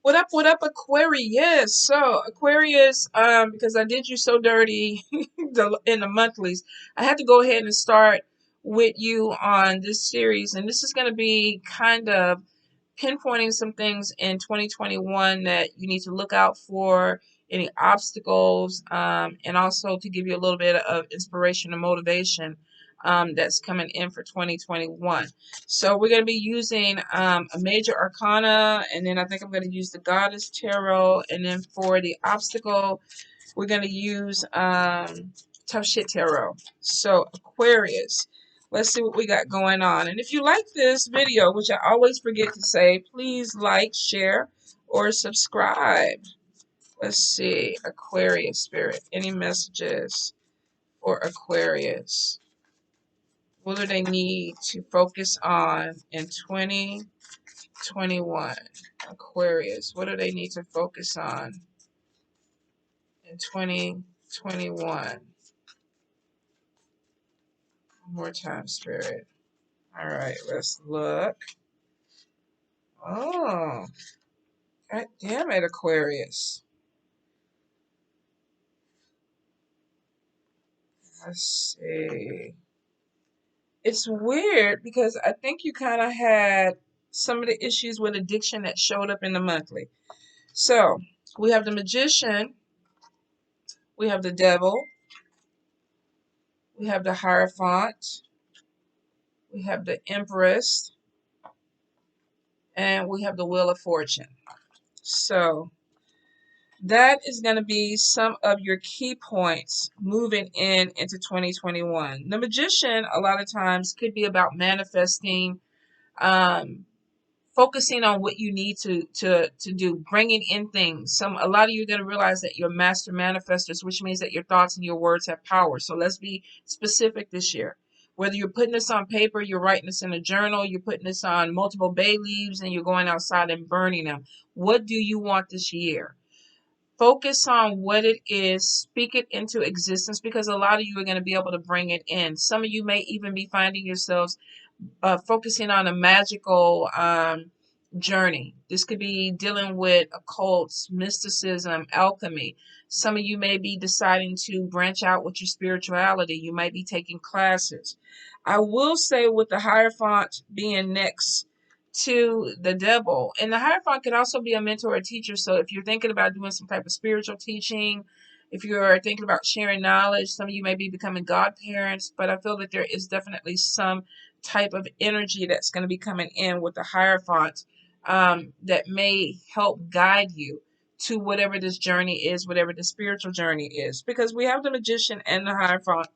What up, Aquarius? So, Aquarius, because I did you so dirty in the monthlies, I had to go ahead and start with you on this series. And this is going to be kind of pinpointing some things in 2021 that you need to look out for, any obstacles, and also to give you a little bit of inspiration and motivation that's coming in for 2021. So we're going to be using a major arcana, and then I think I'm going to use the goddess tarot, and then for the obstacle, we're going to use tough shit tarot. So Aquarius, let's see what we got going on. And if you like this video, which I always forget to say, please like, share, or subscribe. Let's see, Aquarius spirit, any messages for Aquarius? What do they need to focus on in 2021? Aquarius, what do they need to focus on in 2021? One more time, Spirit. All right, let's look. Oh, God damn it, Aquarius. Let's see. It's weird because I think you kind of had some of the issues with addiction that showed up in the monthly. So we have the Magician, we have the Devil, we have the Hierophant, we have the Empress, and we have the Wheel of Fortune. So that is going to be some of your key points moving into 2021. The Magician, a lot of times, could be about manifesting, um, focusing on what you need to do, bringing in things. A lot of you are going to realize that you're master manifestors, which means that your thoughts and your words have power. So let's be specific this year. Whether you're putting this on paper, you're writing this in a journal, you're putting this on multiple bay leaves, and you're going outside and burning them. What do you want this year? Focus on what it is, speak it into existence, because a lot of you are going to be able to bring it in. Some of you may even be finding yourselves focusing on a magical journey. This could be dealing with occults, mysticism, alchemy. Some of you may be deciding to branch out with your spirituality. You might be taking classes. I will say, with the Hierophant being next to the Devil, and the Hierophant could also be a mentor or teacher. So if you're thinking about doing some type of spiritual teaching, if you're thinking about sharing knowledge, some of you may be becoming godparents, but I feel that there is definitely some type of energy that's going to be coming in with the Hierophant, that may help guide you to whatever this journey is, whatever the spiritual journey is. Because we have the Magician and the Hierophant,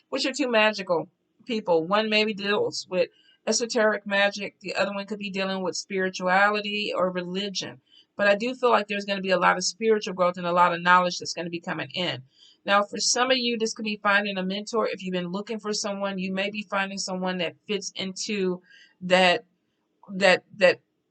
which are two magical people. One maybe deals with esoteric magic, the other one could be dealing with spirituality or religion. But I do feel like there's going to be a lot of spiritual growth and a lot of knowledge that's going to be coming in. Now, for some of you, this could be finding a mentor. If you've been looking for someone, you may be finding someone that fits into that that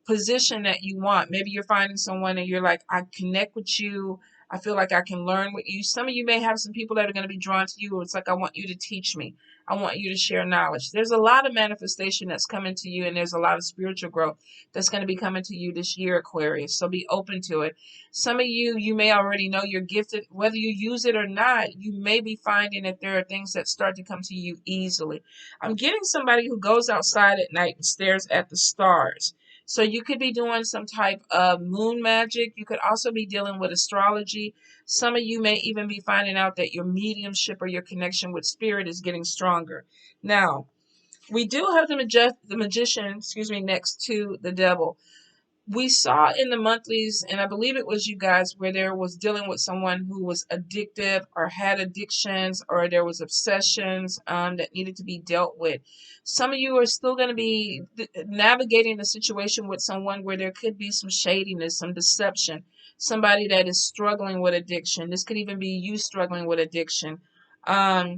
position that you want. Maybe you're finding someone and you're like, I connect with you. I feel like I can learn with you. Some of you may have some people that are going to be drawn to you. It's like, I want you to teach me. I want you to share knowledge. There's a lot of manifestation that's coming to you, and there's a lot of spiritual growth that's going to be coming to you this year, Aquarius. So be open to it. Some of you, you may already know you're gifted. Whether you use it or not, you may be finding that there are things that start to come to you easily. I'm getting somebody who goes outside at night and stares at the stars. So you could be doing some type of moon magic. You could also be dealing with astrology. Some of you may even be finding out that your mediumship or your connection with spirit is getting stronger. Now, we do have the magician, next to the Devil. We saw in the monthlies, and I believe it was you guys, where there was dealing with someone who was addictive or had addictions, or there was obsessions that needed to be dealt with. Some of you are still going to be navigating the situation with someone where there could be some shadiness, some deception, somebody that is struggling with addiction. This could even be you struggling with addiction. I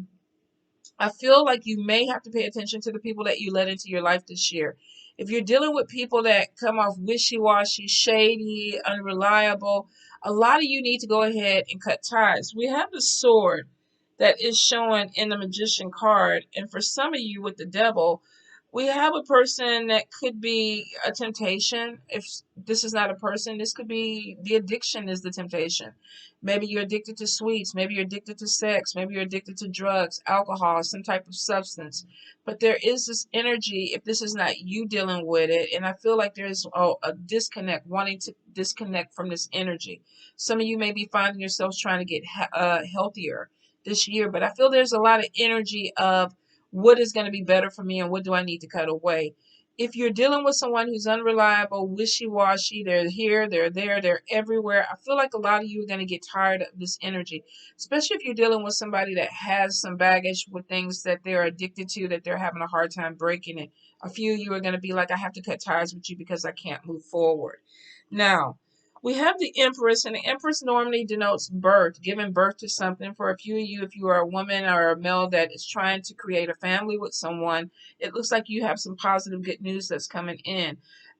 feel like you may have to pay attention to the people that you let into your life this year. If you're dealing with people that come off wishy-washy, shady, unreliable, a lot of you need to go ahead and cut ties. We have the sword that is showing in the Magician card, and for some of you with the Devil, We have a person that could be a temptation. If this is not a person, this could be the addiction is the temptation. Maybe you're addicted to sweets. Maybe you're addicted to sex. Maybe you're addicted to drugs, alcohol, some type of substance. But there is this energy, if this is not you dealing with it, and I feel like there's a disconnect, wanting to disconnect from this energy. Some of you may be finding yourselves trying to get healthier this year, but I feel there's a lot of energy of what is going to be better for me and what do I need to cut away. If you're dealing with someone who's unreliable, wishy-washy, they're here, they're there, they're everywhere, I feel like a lot of you are going to get tired of this energy, especially if you're dealing with somebody that has some baggage with things that they're addicted to, that they're having a hard time breaking it. A few of you are going to be like, I have to cut ties with you because I can't move forward. Now, we have the Empress, and the Empress normally denotes birth, giving birth to something. For a few of you, if you are a woman or a male that is trying to create a family with someone, it looks like you have some positive good news that's coming in.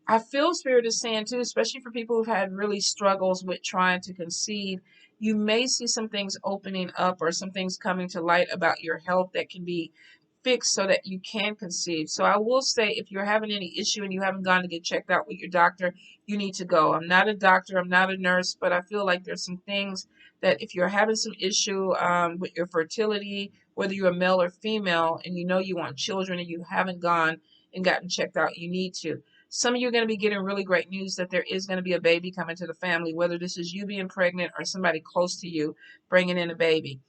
I feel Spirit is saying too, especially for people who've had really struggles with trying to conceive, you may see some things opening up or some things coming to light about your health that can be fixed so that you can conceive. So I will say, if you're having any issue and you haven't gone to get checked out with your doctor, you need to go. I'm not a doctor, I'm not a nurse, but I feel like there's some things that if you're having some issue with your fertility, whether you're a male or female, and you know you want children and you haven't gone and gotten checked out, you need to. Some of you are going to be getting really great news that there is going to be a baby coming to the family, whether this is you being pregnant or somebody close to you bringing in a baby.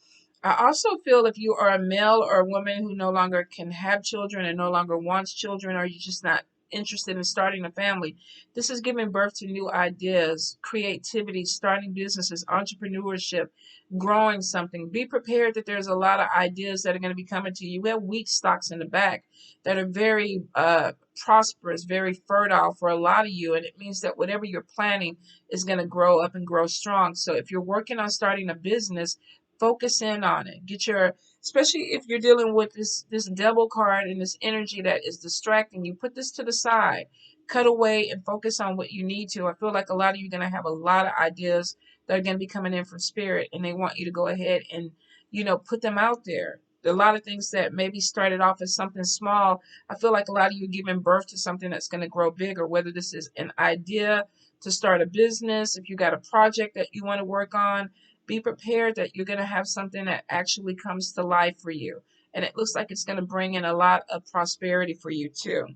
I also feel if you are a male or a woman who no longer can have children and no longer wants children, or you're just not interested in starting a family, this is giving birth to new ideas, creativity, starting businesses, entrepreneurship, growing something. Be prepared that there's a lot of ideas that are going to be coming to you. We have wheat stocks in the back that are very prosperous, very fertile for a lot of you. And it means that whatever you're planning is going to grow up and grow strong. So if you're working on starting a business, focus in on it. Get your, especially if you're dealing with this devil card and this energy that is distracting you, put this to the side. Cut away and focus on what you need to. I feel like a lot of you are going to have a lot of ideas that are going to be coming in from spirit, and they want you to go ahead and, put them out there. A lot of things that maybe started off as something small, I feel like a lot of you are giving birth to something that's going to grow bigger, whether this is an idea to start a business, if you got a project that you want to work on, be prepared that you're going to have something that actually comes to life for you. And it looks like it's going to bring in a lot of prosperity for you too.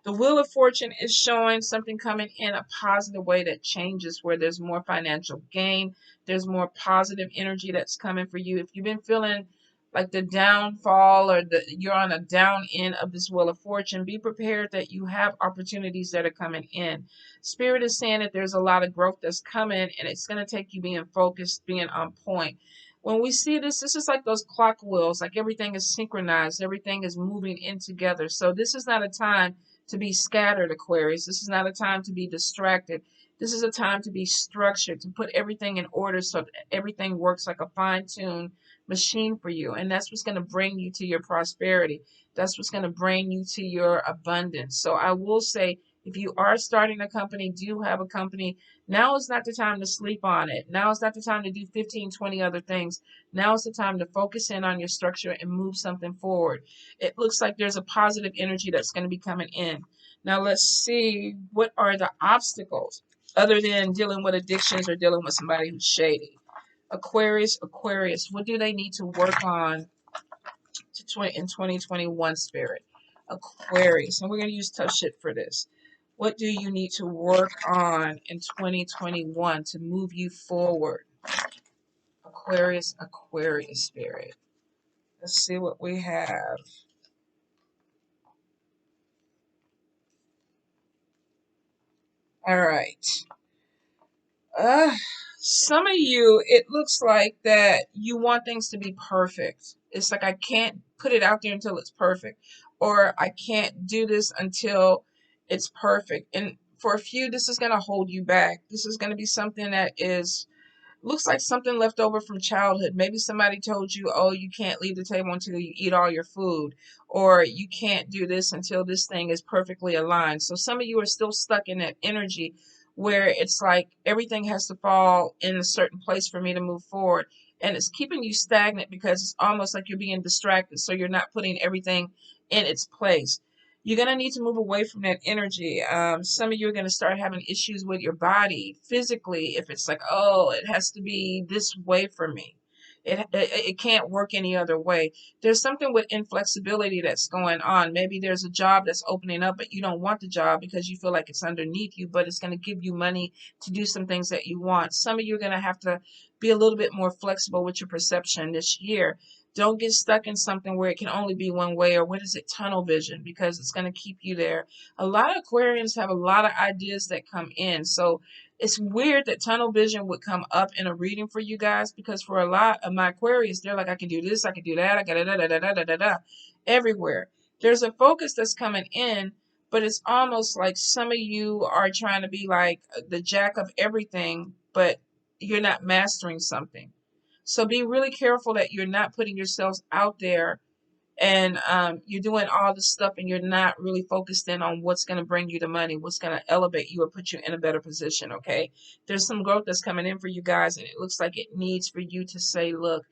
The Wheel of Fortune is showing something coming in a positive way that changes, where there's more financial gain, there's more positive energy that's coming for you. If you've been feeling like the downfall or you're on a down end of this Wheel of Fortune, be prepared that you have opportunities that are coming in. Spirit is saying that there's a lot of growth that's coming, and it's going to take you being focused, being on point. When we see this, this is like those clock wheels, like everything is synchronized, everything is moving in together. So this is not a time to be scattered, Aquarius. This is not a time to be distracted. This is a time to be structured, to put everything in order so that everything works like a fine-tuned machine for you. And that's what's going to bring you to your prosperity. That's what's going to bring you to your abundance. So I will say, if you are starting a company, do have a company, now is not the time to sleep on it. Now is not the time to do 15, 20 other things. Now is the time to focus in on your structure and move something forward. It looks like there's a positive energy that's going to be coming in. Now let's see, what are the obstacles other than dealing with addictions or dealing with somebody who's shady? Aquarius, Aquarius, what do they need to work on in 2021, Spirit? Aquarius, and we're going to use tough shit for this. What do you need to work on in 2021 to move you forward? Aquarius, Aquarius, Spirit. Let's see what we have. All right. Uh, some of you, it looks like that you want things to be perfect. It's like, I can't put it out there until it's perfect, or I can't do this until it's perfect. And for a few, this is going to hold you back. This is going to be something that is looks like something left over from childhood. Maybe somebody told you, oh, you can't leave the table until you eat all your food, or you can't do this until this thing is perfectly aligned. So some of you are still stuck in that energy where it's like everything has to fall in a certain place for me to move forward. And it's keeping you stagnant because it's almost like you're being distracted. So you're not putting everything in its place. You're going to need to move away from that energy. Some of you are going to start having issues with your body physically. If it's like, oh, it has to be this way for me. It can't work any other way. There's something with inflexibility that's going on. Maybe there's a job that's opening up, but you don't want the job because you feel like it's underneath you, but it's going to give you money to do some things that you want. Some of you are going to have to be a little bit more flexible with your perception this year. Don't get stuck in something where it can only be one way, or what is it, tunnel vision, because it's going to keep you there. A lot of Aquarians have a lot of ideas that come in. So it's weird that tunnel vision would come up in a reading for you guys, because for a lot of my Aquarius, they're like, I can do this, I can do that, I got da da da da da da da everywhere. There's a focus that's coming in, but it's almost like some of you are trying to be like the jack of everything, but you're not mastering something. So be really careful that you're not putting yourselves out there, and you're doing all this stuff and you're not really focused in on what's going to bring you the money, what's going to elevate you or put you in a better position, okay? There's some growth that's coming in for you guys, and it looks like it needs for you to say, look,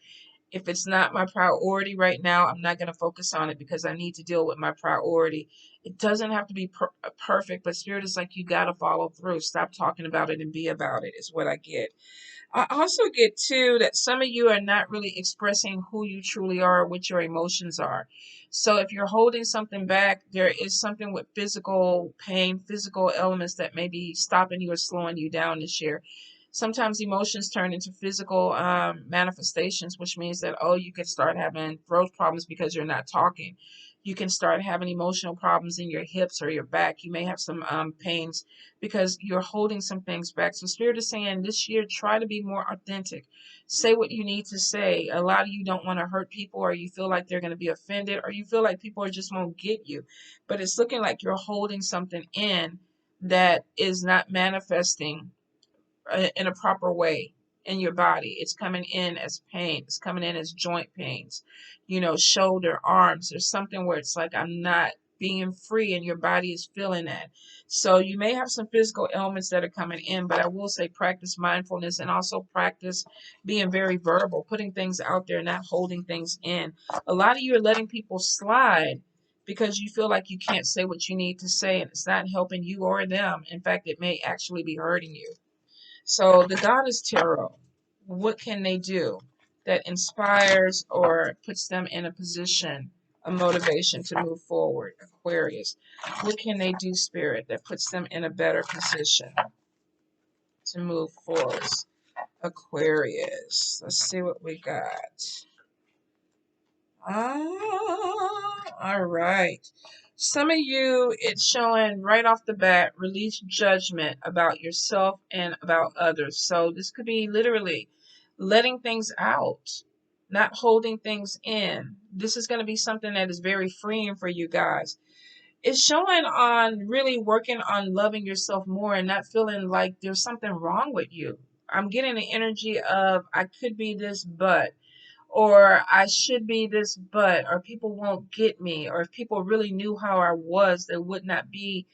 if it's not my priority right now, I'm not going to focus on it because I need to deal with my priority. It doesn't have to be perfect, but Spirit is like, you got to follow through. Stop talking about it and be about it, is what I get. I also get too that some of you are not really expressing who you truly are, what your emotions are. So if you're holding something back, there is something with physical pain, physical elements that may be stopping you or slowing you down this year. Sometimes emotions turn into physical manifestations, which means that, oh, you can start having throat problems because you're not talking. You can start having emotional problems in your hips or your back. You may have some pains because you're holding some things back. So Spirit is saying this year, try to be more authentic. Say what you need to say. A lot of you don't want to hurt people, or you feel like they're going to be offended, or you feel like people just won't get you. But it's looking like you're holding something in that is not manifesting in a proper way in your body. It's coming in as pain. It's coming in as joint pains, shoulder, arms. There's something where it's like, I'm not being free, and your body is feeling that. So you may have some physical ailments that are coming in, but I will say practice mindfulness, and also practice being very verbal, putting things out there, not holding things in. A lot of you are letting people slide because you feel like you can't say what you need to say, and it's not helping you or them. In fact, it may actually be hurting you. So the Goddess Tarot, what can they do that inspires or puts them in a position of motivation to move forward? Aquarius, what can they do, Spirit, that puts them in a better position to move forward? Aquarius, let's see what we got. All right. Some of you, it's showing right off the bat, release judgment about yourself and about others. So this could be literally letting things out, not holding things in. This is going to be something that is very freeing for you guys. It's showing on really working on loving yourself more and not feeling like there's something wrong with you. I'm getting the energy of, I could be this, but, or I should be this, but, or people won't get me, or if people really knew how I was, they would not be,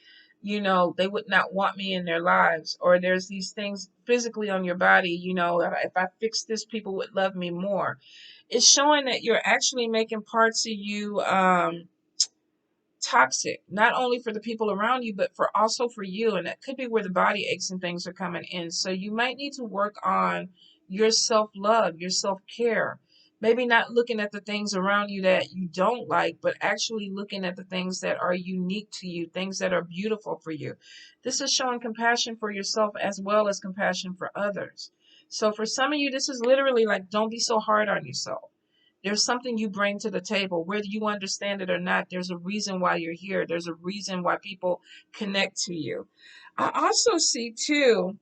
they would not want me in their lives. Or there's these things physically on your body, if I fix this, people would love me more. It's showing that you're actually making parts of you toxic, not only for the people around you, but for also for you. And that could be where the body aches and things are coming in. So you might need to work on your self-love, your self-care. Maybe not looking at the things around you that you don't like, but actually looking at the things that are unique to you, things that are beautiful for you. This is showing compassion for yourself as well as compassion for others. So for some of you, this is literally like, don't be so hard on yourself. There's something you bring to the table, whether you understand it or not. There's a reason why you're here. There's a reason why people connect to you. I also see too,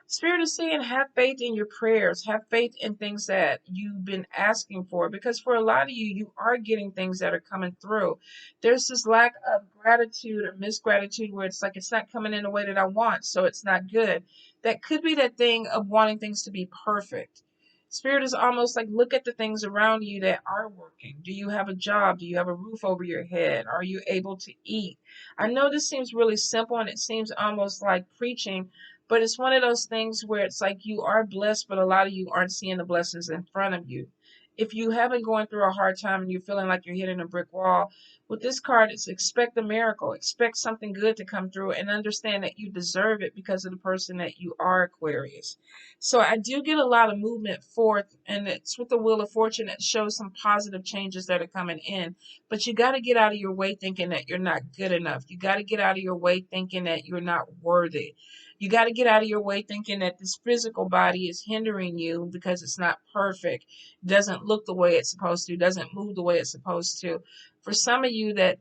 Spirit is saying, have faith in your prayers. Have faith in things that you've been asking for. Because for a lot of you, you are getting things that are coming through. There's this lack of gratitude or misgratitude where it's like, it's not coming in the way that I want, so it's not good. That could be that thing of wanting things to be perfect. Spirit is almost like, look at the things around you that are working. Do you have a job? Do you have a roof over your head? Are you able to eat? I know this seems really simple and it seems almost like preaching, but it's one of those things where it's like you are blessed, but a lot of you aren't seeing the blessings in front of you. If you haven't gone through a hard time and you're feeling like you're hitting a brick wall, with this card, it's expect a miracle. Expect something good to come through and understand that you deserve it because of the person that you are, Aquarius. So I do get a lot of movement forth, and it's with the Wheel of Fortune that shows some positive changes that are coming in. But you got to get out of your way thinking that you're not good enough. You got to get out of your way thinking that you're not worthy. You got to get out of your way thinking that this physical body is hindering you because it's not perfect, doesn't look the way it's supposed to, doesn't move the way it's supposed to. For some of you that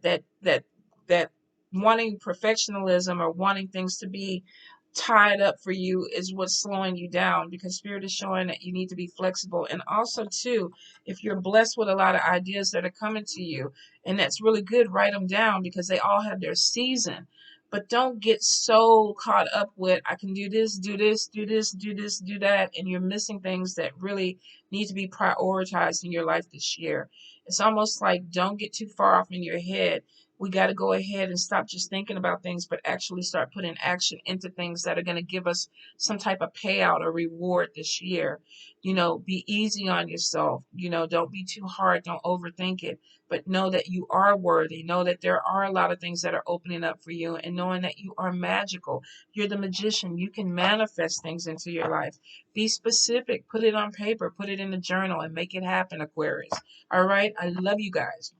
wanting perfectionism or wanting things to be tied up for you is what's slowing you down, because spirit is showing that you need to be flexible. And also too, if you're blessed with a lot of ideas that are coming to you, and that's really good, write them down because they all have their season. But don't get so caught up with I can do this, do this, do this, do this, do that, and you're missing things that really need to be prioritized in your life this year. It's almost like don't get too far off in your head. We got to go ahead and stop just thinking about things, but actually start putting action into things that are going to give us some type of payout or reward this year. Be easy on yourself. Don't be too hard. Don't overthink it. But know that you are worthy. Know that there are a lot of things that are opening up for you, and knowing that you are magical. You're the magician. You can manifest things into your life. Be specific. Put it on paper. Put it in a journal and make it happen, Aquarius. All right. I love you guys.